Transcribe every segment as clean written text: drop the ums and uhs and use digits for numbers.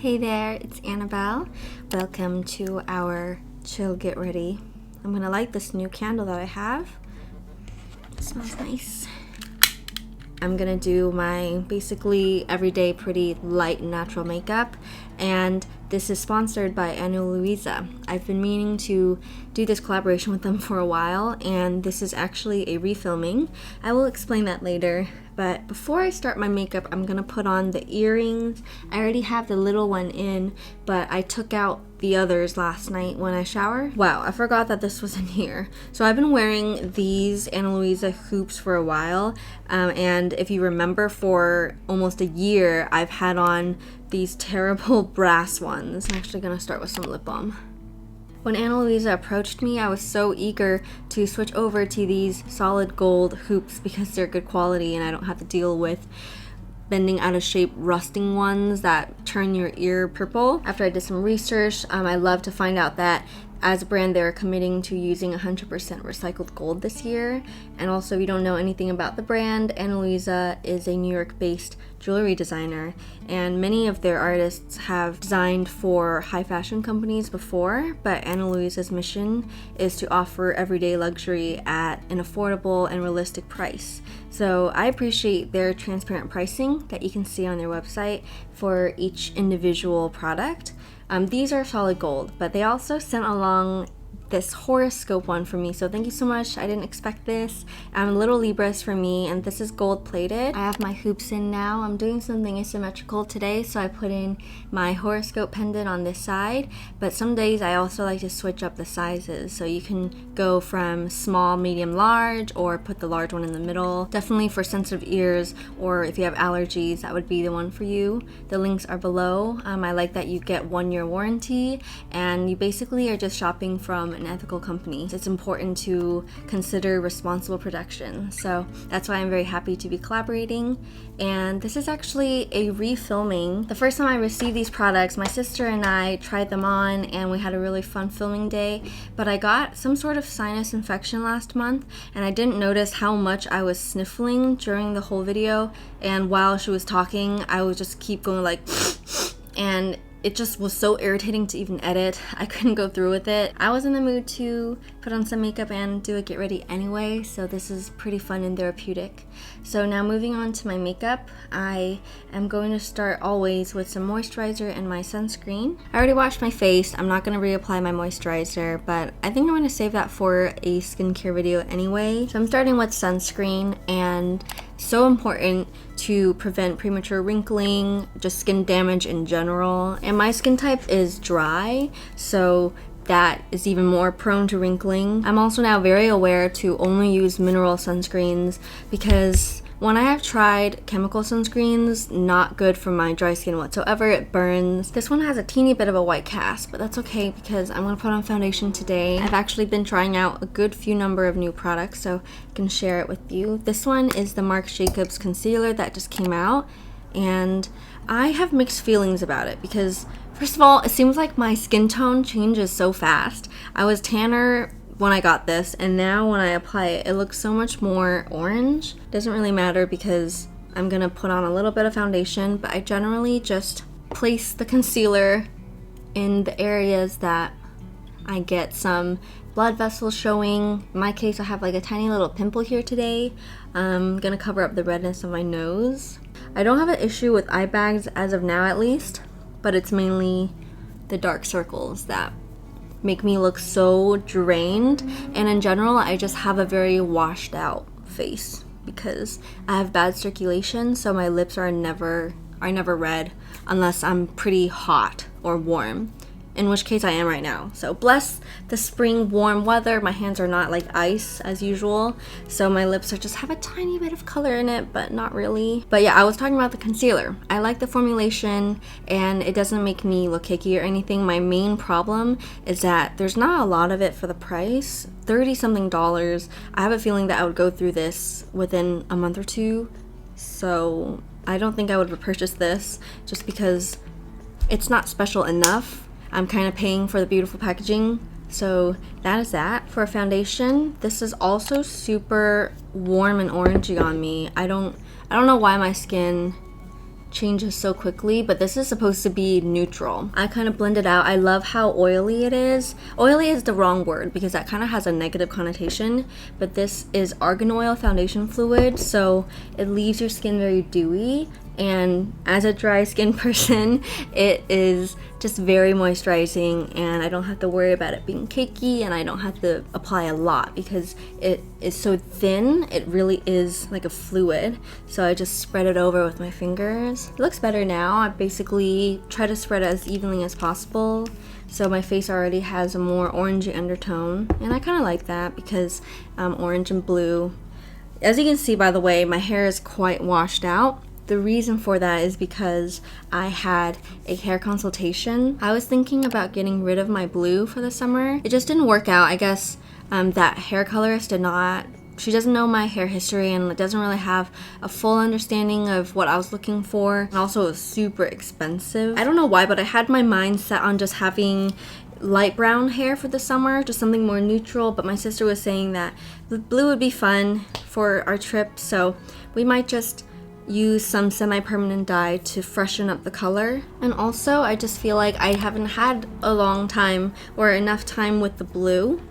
Hey there, it's Annabelle. Welcome to our chill get ready. I'm gonna light this new candle that I have. It smells nice. I'm gonna do my basically everyday pretty light natural makeup, and this is sponsored by Ana Luisa. I've been meaning to do this collaboration with them for a while, and this is actually a refilming. I will explain that later, but before I start my makeup, I'm gonna put on the earrings. I already have the little one in, but I took out the others last night when I showered. Wow, I forgot that this was in here. So I've been wearing these Ana Luisa hoops for a while, and if you remember, for almost a year, I've had on these terrible brass ones. I'm actually gonna start with some lip balm. When Ana Luisa approached me, I was so eager to switch over to these solid gold hoops because they're good quality and I don't have to deal with bending out of shape rusting ones that turn your ear purple. After I did some research, I love to find out that as a brand, they're committing to using 100% recycled gold this year. And also, if you don't know anything about the brand, Ana Luisa is a New York-based jewelry designer, and many of their artists have designed for high fashion companies before, but Ana Luisa's mission is to offer everyday luxury at an affordable and realistic price. So I appreciate their transparent pricing that you can see on their website for each individual product. These are solid gold, but they also sent along this horoscope one for me, so thank you so much. I didn't expect this. A little Libras for me, and this is gold plated. I have my hoops in now. I'm doing something asymmetrical today, so I put in my horoscope pendant on this side, but some days I also like to switch up the sizes, so you can go from small, medium, large, or put the large one in the middle. Definitely for sensitive ears, or if you have allergies, that would be the one for you. The links are below. I like that you get 1-year warranty, and you basically are just shopping from an ethical company. It's important to consider responsible production, so that's why I'm very happy to be collaborating. And this is actually a refilming. The first time I received these products, my sister and I tried them on and we had a really fun filming day, but I got some sort of sinus infection last month and I didn't notice how much I was sniffling during the whole video, and while she was talking I would just keep going like and it just was so irritating to even edit. I couldn't go through with it. I was in the mood to put on some makeup and do a get ready anyway, so this is pretty fun and therapeutic. So now moving on to my makeup, I am going to start always with some moisturizer and my sunscreen. I already washed my face. I'm not going to reapply my moisturizer, but I think I'm going to save that for a skincare video anyway. So I'm starting with sunscreen, and so important to prevent premature wrinkling, just skin damage in general. And my skin type is dry, so that is even more prone to wrinkling. I'm also now very aware to only use mineral sunscreens because when I have tried chemical sunscreens, not good for my dry skin whatsoever. It burns. This one has a teeny bit of a white cast, but that's okay because I'm gonna put on foundation today. I've actually been trying out a good few number of new products, so I can share it with you. This one is the Marc Jacobs concealer that just came out, and I have mixed feelings about it because first of all, it seems like my skin tone changes so fast. I was tanner when I got this, and now when I apply it, it looks so much more orange. Doesn't really matter because I'm gonna put on a little bit of foundation, but I generally just place the concealer in the areas that I get some blood vessels showing. In my case, I have like a tiny little pimple here today. I'm gonna cover up the redness of my nose. I don't have an issue with eye bags as of now at least, but it's mainly the dark circles that make me look so drained, and in general I just have a very washed out face because I have bad circulation, so my lips are never red unless I'm pretty hot or warm, in which case I am right now. So bless the spring warm weather, my hands are not like ice as usual, so my lips are just have a tiny bit of color in it, but not really. But yeah, I was talking about the concealer. I like the formulation and it doesn't make me look cakey or anything. My main problem is that there's not a lot of it for the price, $30 something. I have a feeling that I would go through this within a month or two, so I don't think I would repurchase this just because it's not special enough. I'm kind of paying for the beautiful packaging, so that is that. For a foundation, this is also super warm and orangey on me. I don't know why my skin changes so quickly, but this is supposed to be neutral. I kind of blend it out. I love how oily it is. Oily is the wrong word because that kind of has a negative connotation, but this is argan oil foundation fluid, so it leaves your skin very dewy. And as a dry skin person, it is just very moisturizing, and I don't have to worry about it being cakey, and I don't have to apply a lot because it is so thin. It really is like a fluid, so I just spread it over with my fingers. It looks better now. I basically try to spread it as evenly as possible, so my face already has a more orangey undertone, and I kind of like that because orange and blue. As you can see, by the way, my hair is quite washed out. The reason for that is because I had a hair consultation. I was thinking about getting rid of my blue for the summer. It just didn't work out. I guess that hair colorist she doesn't know my hair history and doesn't really have a full understanding of what I was looking for. And also it was super expensive. I don't know why, but I had my mind set on just having light brown hair for the summer, just something more neutral, but my sister was saying that the blue would be fun for our trip, so we might just use some semi-permanent dye to freshen up the color. And also I just feel like I haven't had a long time or enough time with the blue.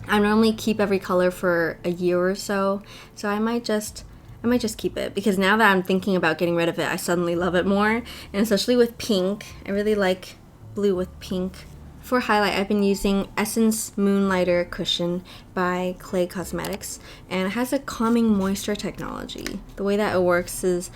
I normally keep every color for a year or so, so I might just keep it, because now that I'm thinking about getting rid of it, I suddenly love it more. And especially with pink, I really like blue with pink. For highlight, I've been using Essence Moonlighter Cushion by Clay Cosmetics, and it has a calming moisture technology. The way that it works is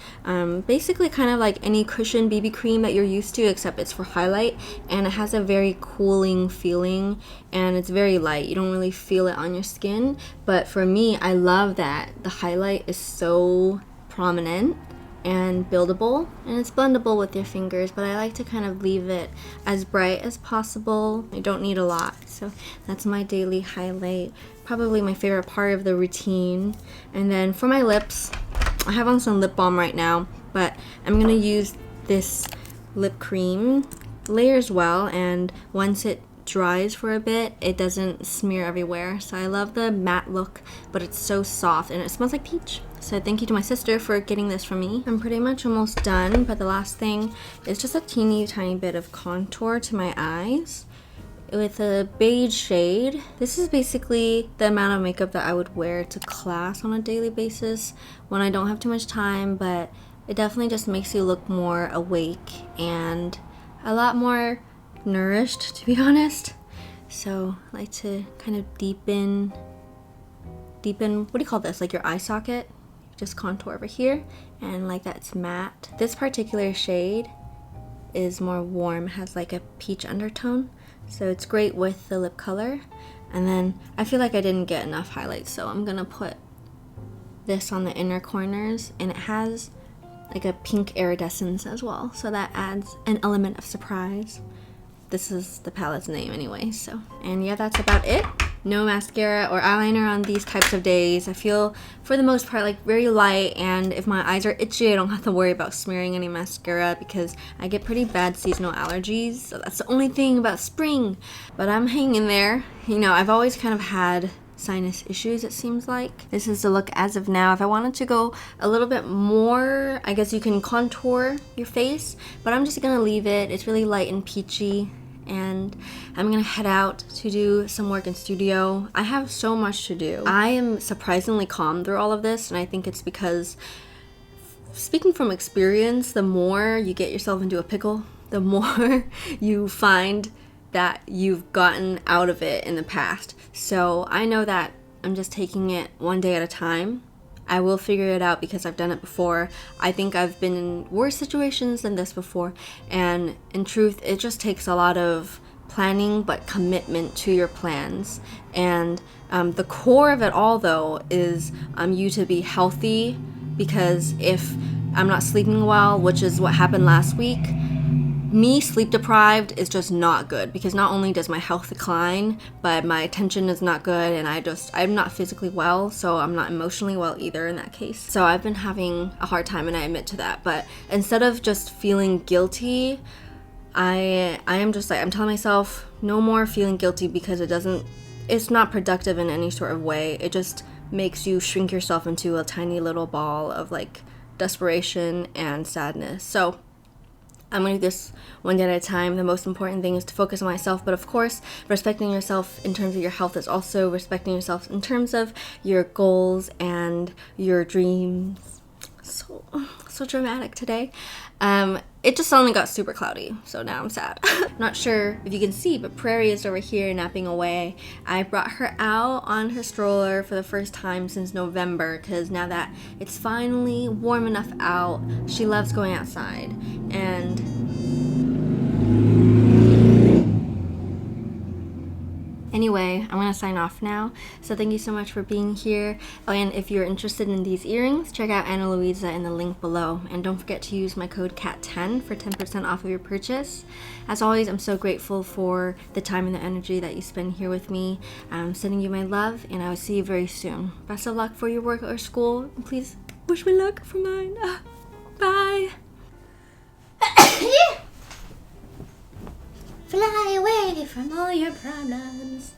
basically kind of like any cushion BB cream that you're used to, except it's for highlight, and it has a very cooling feeling, and it's very light. You don't really feel it on your skin, but for me, I love that the highlight is so prominent and buildable, and it's blendable with your fingers, but I like to kind of leave it as bright as possible. I don't need a lot, so that's my daily highlight, probably my favorite part of the routine. And then for my lips, I have on some lip balm right now, but I'm gonna use this lip cream. Layers well, and once it dries for a bit, it doesn't smear everywhere. So I love the matte look, but it's so soft and it smells like peach. So thank you to my sister for getting this for me. I'm pretty much almost done, but the last thing is just a teeny tiny bit of contour to my eyes with a beige shade. This is basically the amount of makeup that I would wear to class on a daily basis when I don't have too much time, but it definitely just makes you look more awake and a lot more nourished, to be honest. So I like to kind of deepen, what do you call this? Like your eye socket? Just contour over here, and like that's matte. This particular shade is more warm, has like a peach undertone, so it's great with the lip color. And then I feel like I didn't get enough highlights, so I'm gonna put this on the inner corners, and it has like a pink iridescence as well, so that adds an element of surprise. This is the palette's name anyway, so. And yeah, that's about it. No mascara or eyeliner on these types of days. I feel, for the most part, like very light, and if my eyes are itchy, I don't have to worry about smearing any mascara because I get pretty bad seasonal allergies, so that's the only thing about spring. But I'm hanging there. You know, I've always kind of had sinus issues, it seems like. This is the look as of now. If I wanted to go a little bit more, I guess you can contour your face, but I'm just gonna leave it. It's really light and peachy, and I'm gonna head out to do some work in studio. I have so much to do. I am surprisingly calm through all of this, and I think it's because, speaking from experience, the more you get yourself into a pickle, the more you find that you've gotten out of it in the past. So I know that I'm just taking it one day at a time. I will figure it out because I've done it before. I think I've been in worse situations than this before, and in truth, it just takes a lot of planning but commitment to your plans. And the core of it all, though, is you to be healthy, because if I'm not sleeping well, which is what happened last week, me sleep deprived is just not good, because not only does my health decline, but my attention is not good, and I'm not physically well, so I'm not emotionally well either in that case. So I've been having a hard time, and I admit to that. But instead of just feeling guilty, I am just like, I'm telling myself no more feeling guilty, because it's not productive in any sort of way. It just makes you shrink yourself into a tiny little ball of like desperation and sadness. So I'm gonna do this one day at a time. The most important thing is to focus on myself, but of course, respecting yourself in terms of your health is also respecting yourself in terms of your goals and your dreams. So dramatic today. It just suddenly got super cloudy, so now I'm sad. Not sure if you can see, but Prairie is over here napping away. I brought her out on her stroller for the first time since November, because now that it's finally warm enough out, she loves going outside. And anyway, I'm gonna sign off now. So thank you so much for being here. Oh, and if you're interested in these earrings, check out Ana Luisa in the link below. And don't forget to use my code CAT10 for 10% off of your purchase. As always, I'm so grateful for the time and the energy that you spend here with me. I'm sending you my love, and I will see you very soon. Best of luck for your work or school. And please wish me luck for mine. Bye. Fly away from all your problems.